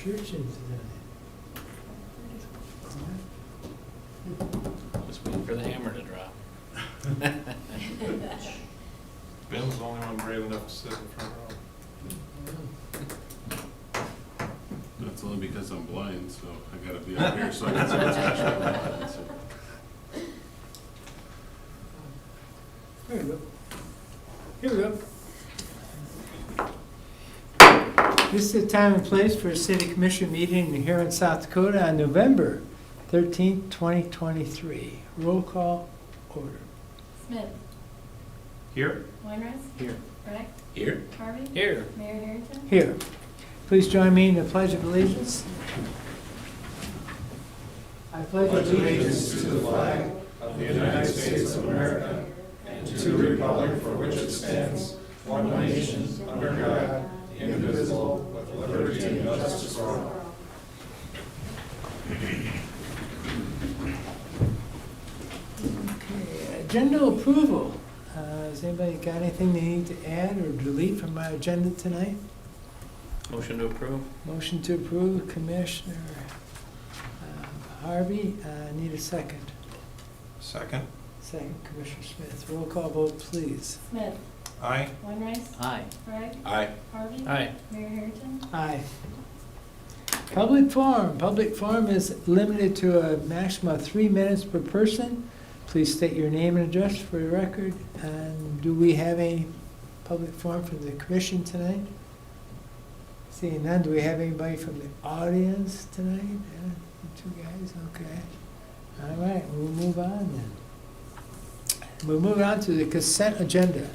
church in tonight. Just waiting for the hammer to drop. Ben's the only one brave enough to sit in front row. That's only because I'm blind, so I gotta be up here so I can see what's actually going on. So. There we go. Here we go. This is the time and place for a city commission meeting in Huron, South Dakota on November 13th, 2023. Roll call order. Smith. Here? Weinrez. Here. Bragg. Here. Harvey. Here. Mayor Harrington. Here. Please join me in the Pledge of Allegiance. I pledge allegiance to the flag of the United States of America and to the republic for which it stands, one nation, under God, indivisible, with liberty and justice for all. Okay, agenda approval. Has anybody got anything they need to add or delete from my agenda tonight? Motion to approve. Motion to approve, Commissioner Harvey. Need a second. Second. Second, Commissioner Smith. Roll call vote, please. Smith. Aye. Weinrez. Aye. Bragg. Aye. Harvey. Aye. Mayor Harrington. Aye. Public forum. Public forum is limited to a maximum of 3 minutes per person. Please state your name and address for the record. And do we have any public forum from the commission tonight? Seeing none, do we have anybody from the audience tonight? Two guys, okay. All right, we'll move on then. We'll move on to the consent agenda.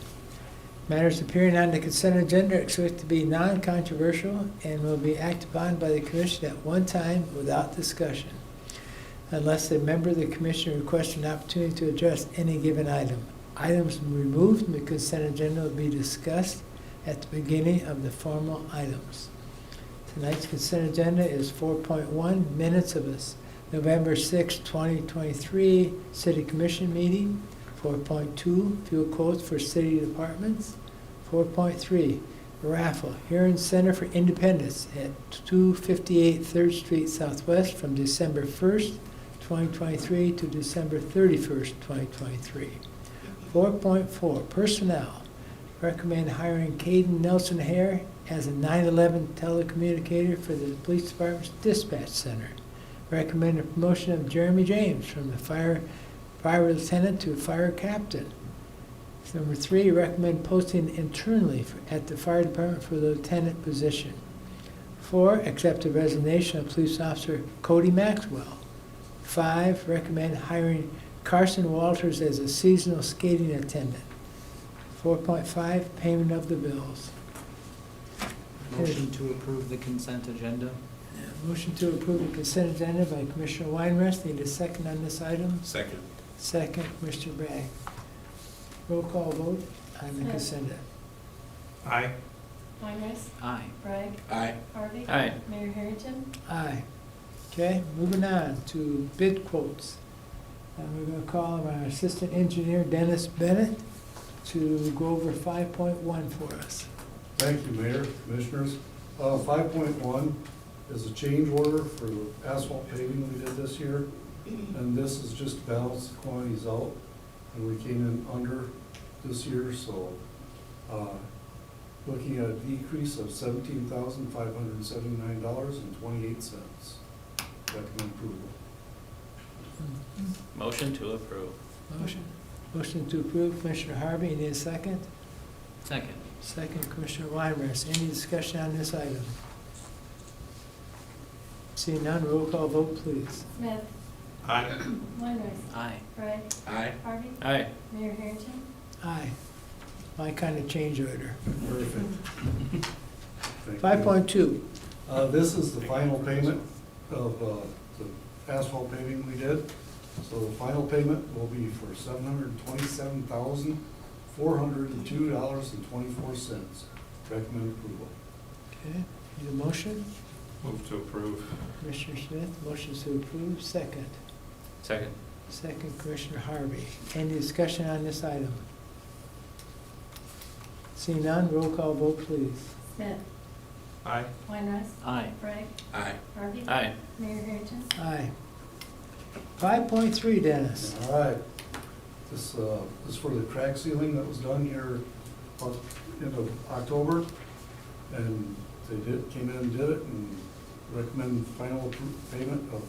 Matters appearing on the consent agenda are expected to be non-controversial and will be acted upon by the commission at one time without discussion, unless a member of the commission requests an opportunity to address any given item. Items removed from the consent agenda will be discussed at the beginning of the formal items. Tonight's consent agenda is 4.1, minutes of this November 6, 2023 City Commission meeting. 4.2, fuel quotes for city departments. 4.3, raffle, Huron Center for Independence at 258 3rd Street Southwest from December 1st, 2023 to December 31st, 2023. 4.4, personnel. Recommend hiring Caden Nelson Hare as a 911 telecommunicator for the police department's dispatch center. Recommend a promotion of Jeremy James from the fire lieutenant to fire captain. Number 3, recommend posting internally at the fire department for the lieutenant position. 4, accept the resignation of police officer Cody Maxwell. 5, recommend hiring Carson Walters as a seasonal skating attendant. 4.5, payment of the bills. Motion to approve the consent agenda. Motion to approve the consent agenda by Commissioner Weinrest. Need a second on this item? Second. Second, Commissioner Bragg. Roll call vote on the Smith. consent. Aye. Weinrez. Aye. Bragg. Aye. Harvey. Aye. Mayor Harrington. Aye. Okay, moving on to bid quotes. And we're going to call our Assistant Engineer Dennis Bennett to go over 5.1 for us. Thank you, Mayor, Commissioners. 5.1 is a change order for the asphalt paving we did this year. And this is just to balance the quantities out. And we came in under this year, so looking at a decrease of $17,579.28. Recommend approval. Motion to approve. Motion to approve, Commissioner Harvey. Need a second? Second. Second, Commissioner Weinress. Any discussion on this item? Seeing none, roll call vote, please. Smith. Aye. Weinrez. Aye. Bragg. Aye. Harvey. Aye. Mayor Harrington. Aye. My kind of change order. Perfect. Thank you. 5.2. This is the final payment of the asphalt paving we did. So the final payment will be for $727,402.24. Recommend approval. Okay, need a motion? Move to approve. Commissioner Smith, motion to approve. Second. Second. Second, Commissioner Harvey. Any discussion on this item? Seeing none, roll call vote, please. Smith. Aye. Weinrich? Aye. Bragg? Aye. Harvey? Aye. Mayor Harrington? Aye. 5.3, Dennis. All right. This is for the crack sealing that was done here about end of October. And they came in and did it and recommend final payment of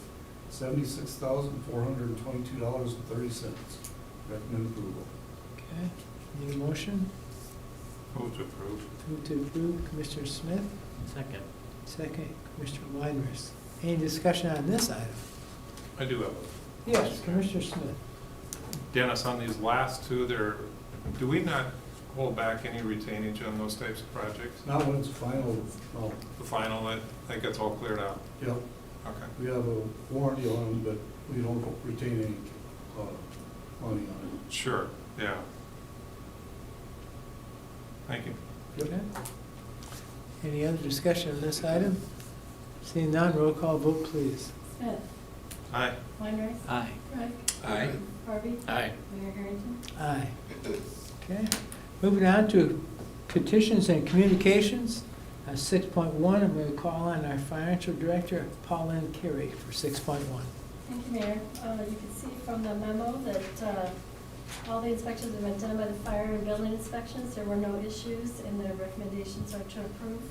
$76,422.30. Recommend approval. Okay, need a motion? Move to approve. Move to approve, Commissioner Smith. Second. Second, Commissioner Weinrich. Any discussion on this item? I do have a Yes, question. Commissioner Smith. Dennis, on these last two, do we not hold back any retainage on those types of projects? Not when it's final, no. The final, I think it's all cleared out. Yep, Okay. we have a warranty on them, but we don't retain any money on it. Sure, yeah. Thank you. Yep. Okay. Any other discussion on this item? Seeing none, roll call vote, please. Smith? Aye. Weinrich? Aye. Bragg? Aye. Harvey? Aye. Mayor Harrington? Aye. Okay, moving on to petitions and communications. 6.1, I'm going to call on our financial director, Pauline Carey, for 6.1. Thank you, Mayor. You can see from the memo that all the inspections have been done by the fire and building inspections. There were no issues, and the recommendations are to approve.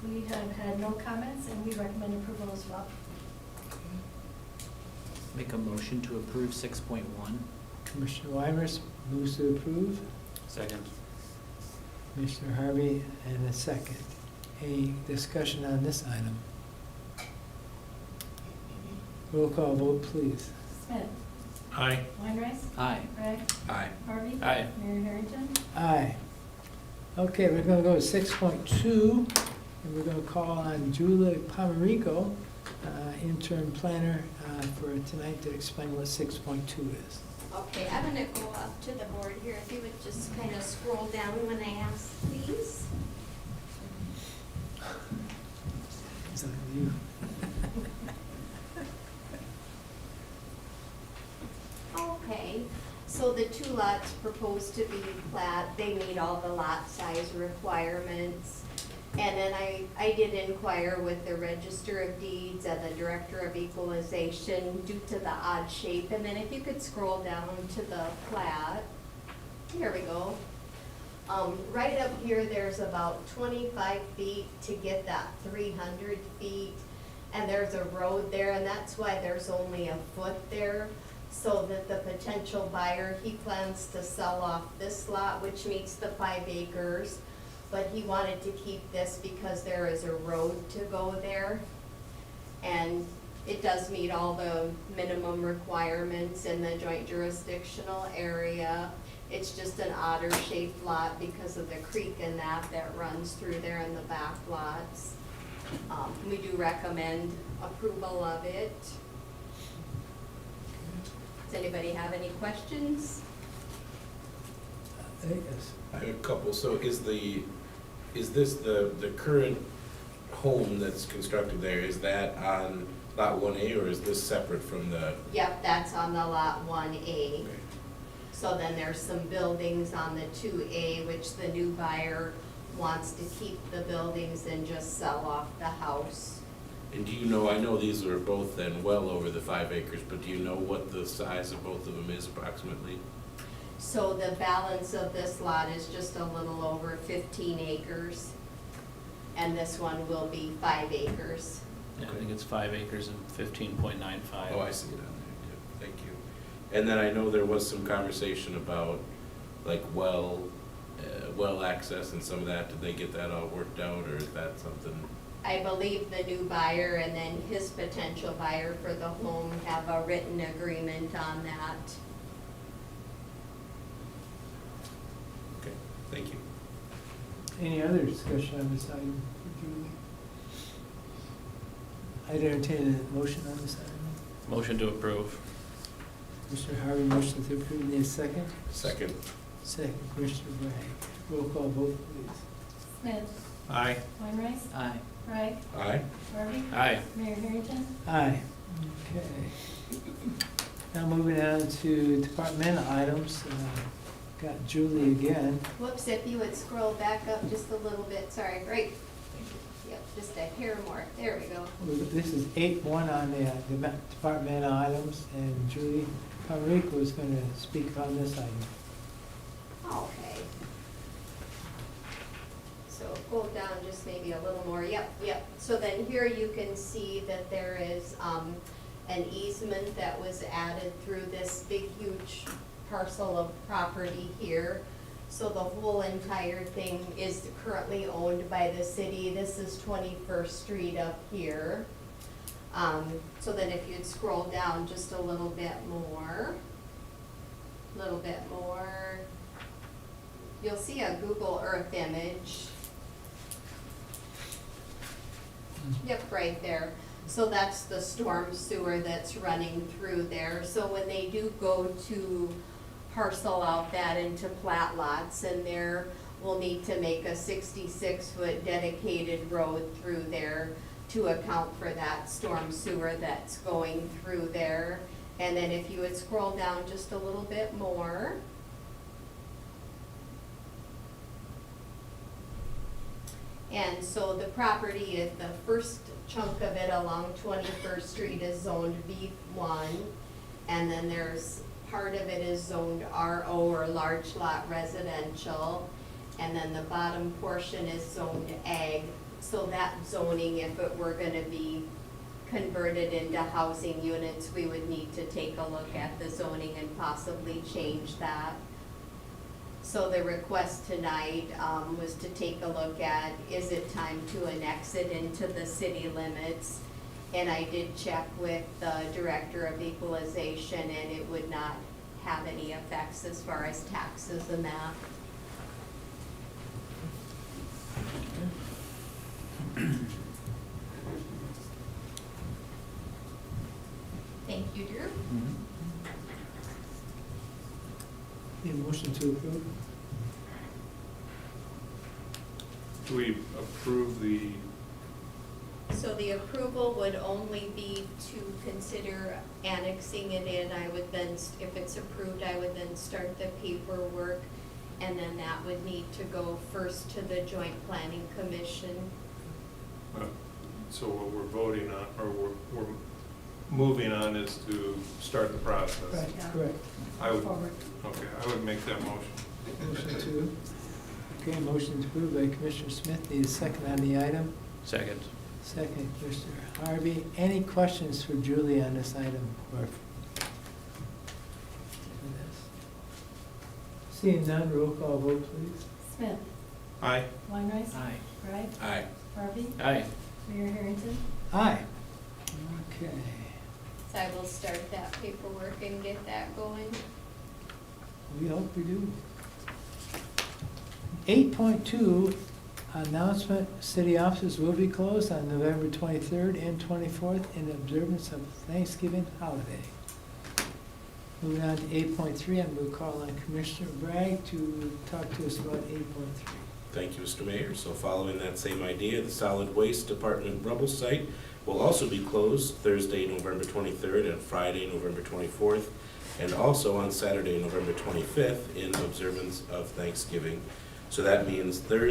We have had no comments, and we recommend approval as well. Make a motion to approve 6.1. Commissioner Weimers moves to approve. Second. Commissioner Harvey, and a second. Any discussion on this item? Roll call vote, please. Smith? Aye. Weinrich? Aye. Bragg? Aye. Harvey? Aye. Mayor Harrington? Aye. Okay, we're going to go to 6.2, and we're going to call on Julie Pomerico, interim planner, for tonight to explain what 6.2 is. Okay, I'm gonna go up to the board here, if you would just kind of scroll down when I ask, please. It's on you. Okay, so the two lots proposed to be plat, they meet all the lot size requirements. And then I did inquire with the Register of Deeds and the Director of Equalization due to the odd shape. And then if you could scroll down to the plat, here we go. Right up here, there's about 25 feet to get that 300 feet. And there's a road there, and that's why there's only a foot there. So that the potential buyer, he plans to sell off this lot, which meets the 5 acres. But he wanted to keep this because there is a road to go there. And it does meet all the minimum requirements in the joint jurisdictional area. It's just an odder shaped lot because of the creek and that runs through there in the back lots. We do recommend approval of it. Does anybody have any questions? Yes. I have a couple. So is this the current home that's constructed there, is that on lot 1A or is this separate from the? Yep, that's on the lot 1A. So then there's some buildings on the 2A, which the new buyer wants to keep the buildings and just sell off the house. And do you know, I know these are both then well over the 5 acres, but do you know what the size of both of them is approximately? So the balance of this lot is just a little over 15 acres. And this one will be 5 acres. Yeah, I think it's 5 acres and 15.95. Oh, I see it on there, yeah, thank you. And then I know there was some conversation about like well access and some of that. Did they get that all worked out, or is that something? I believe the new buyer and then his potential buyer for the home have a written agreement on that. Okay, thank you. Any other discussion on this item? I'd entertain a motion on this item. Motion to approve. Commissioner Harvey, motion to approve, need a second? Second. Second, Commissioner Bragg. Roll call vote, please. Smith? Aye. Weinrich? Aye. Bragg? Aye. Harvey? Aye. Mayor Harrington? Aye. Okay. Now moving on to departmental items. Got Julie again. Whoops, if you would scroll back up just a little bit, sorry, right. Yep. just a hair more. There we go. This is 8.1 on the departmental items, and Julie Enrico is going to speak on this item. Okay. So go down just maybe a little more, yep. So then here you can see that there is an easement that was added through this big huge parcel of property here. So the whole entire thing is currently owned by the city. This is 21st Street up here. So then if you'd scroll down just a little bit more, you'll see a Google Earth image. Yep, right there. So that's the storm sewer that's running through there. So when they do go to parcel out that into plat lots, and there we'll need to make a 66-foot dedicated road through there to account for that storm sewer that's going through there. And then if you would scroll down just a little bit more. And so the property, the first chunk of it along 21st Street is zoned B1, and then there's part of it is zoned RO, or large lot residential, and then the bottom portion is zoned ag. So that zoning, if it were gonna be converted into housing units, we would need to take a look at the zoning and possibly change that. So the request tonight was to take a look at, is it time to annex it into the city limits? And I did check with the Director of Equalization, and it would not have any effects as far as taxes and that. Thank you, Drew. Need a motion to approve? Do we approve the, So the approval would only be to consider annexing it in. I would then, if it's approved, I would then start the paperwork, and then that would need to go first to the Joint Planning Commission. so what we're voting on, or we're moving on is to start the process? Right, Yeah. correct. I would, Forward. okay, I would make that motion. Motion to, okay, motion approved by Commissioner Smith. Need a second on the item? Second. Second, Commissioner Harvey. Any questions for Julie on this item? Or seeing none, roll call vote, please. Smith, Aye. Weinreich, Aye. Wright, Aye. Harvey, Aye. Mayor Harrington. Aye. Okay. So I will start that paperwork and get that going. We hope we do. 8.2, announcement, city offices will be closed on November 23rd and 24th in observance of Thanksgiving holiday. Moving on to 8.3, I'm going to call on Commissioner Bragg to talk to us about 8.3. Thank you, Mr. Mayor. So following that same idea, the Solid Waste Department Rubble site will also be closed Thursday, November 23rd, and Friday, November 24th, and also on Saturday, November 25th, in observance of Thanksgiving. So that means Thursday,